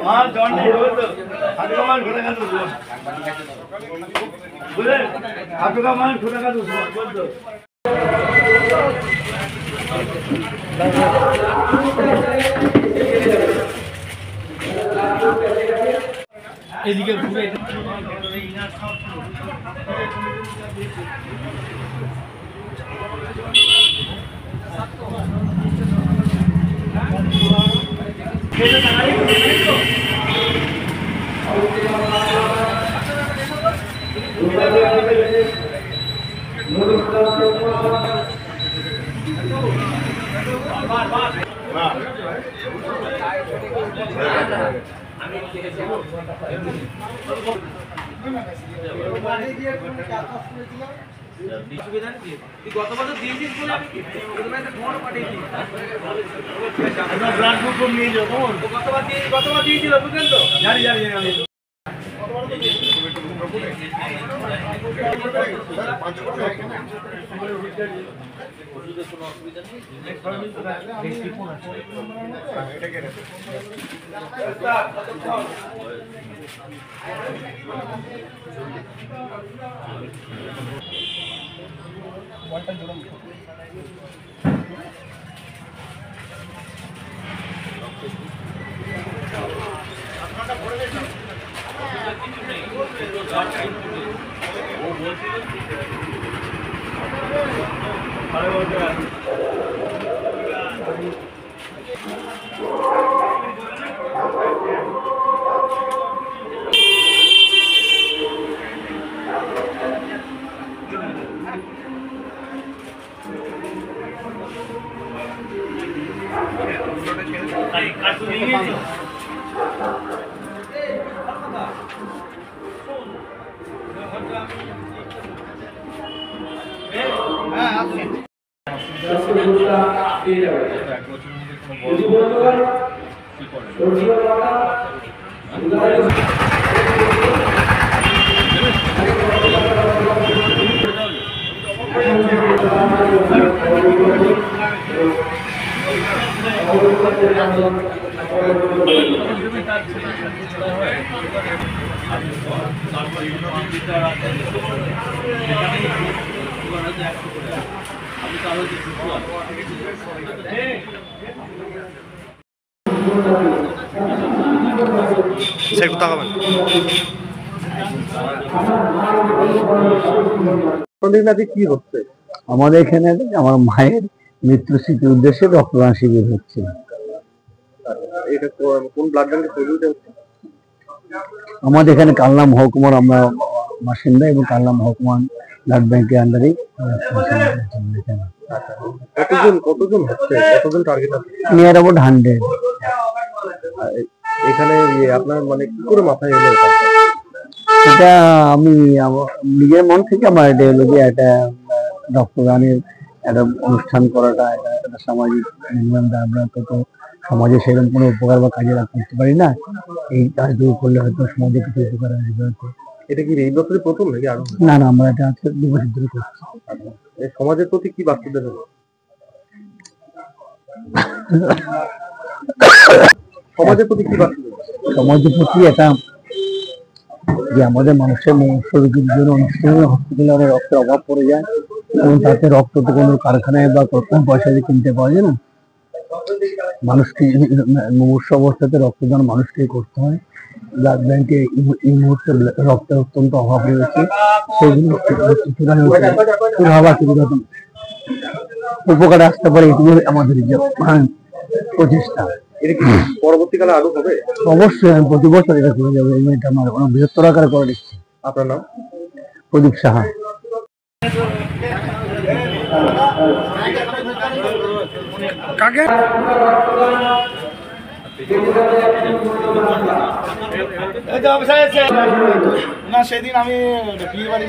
মাল জন নেই বলতো হাতে মান ঘোরা কাটু বুঝলেন হাতে মান ঘোরা কাটু বলতো এদিকে ঘুরে গত বছর দিয়েছিস বলে আমি একটা ফোন পাঠিয়েছি ব্লাড গ্রুপ নিয়ে যাবো গতবার দিয়েছিল বুঝলেন তো জানি জানি জানি ওষুধের কোনো অসুবিধা নেই সে কথা হবেন কি হচ্ছে আমাদের এখানে আমার মায়ের মৃত্যু স্মৃতির উদ্দেশ্যে রক্তদান শিবির হচ্ছে। এটা কোন ব্লাড ব্যাংকে হচ্ছে? আমাদের এখানে কালনা মহকুমার আমরা বাসিন্দা এবং কালনা মহকুমা ব্লাড ব্যাংকের আন্ডারে। কতজন হচ্ছে, কতজন টার্গেট আছে? Near about 100। এখানে আপনার মানে কি করে মাথায় এলো এটা? আমি নিজের মন থেকে আমার আইডিওলজি একটা রক্তদানের একটা অনুষ্ঠান করাটা একটা সামাজিক আমরা তো সমাজে সেরকম কোনো উপকার বা কাজে করতে পারি না, এই কাজগুলো করলে হয়তো সমাজে কিছু উপকার আসবে। এটা কি এই বছরই প্রথম নাকি আরো? না না, আমরা এটা আজকে 2 বছর ধরে করছি। সমাজের প্রতি কি বার্তা দেবেন? সমাজের প্রতি কি বার্তা দেবেন? সমাজের প্রতি এটা যে আমাদের মানুষের শরীরের জন্য হসপিটালে অনেক রক্তের অভাব পড়ে যায় এবং তাতে রক্ত তো কোনো কারখানায় বা কম পয়সা দিয়ে কিনতে পাওয়া যায় না। মানুষকে মুমূর্ষু অবস্থাতে রক্তদান মানুষকে করতে হয়। ব্লাড ব্যাংকে এই মুহূর্তে রক্তের অত্যন্ত অভাব রয়েছে, সেগুলো উপকারে আসতে পারে, এগুলো আমাদের প্রচেষ্টা। পরবর্তীকালে আরো হবে? অবশ্যই প্রতি বছর এটা করে যাবে। এটা আমার কোনো বৃহত্তর আকারে করে দিচ্ছে। আপনার নাম? প্রদীপ সাহা। কাকে না সেদিন আমি বিয়ে বাড়ি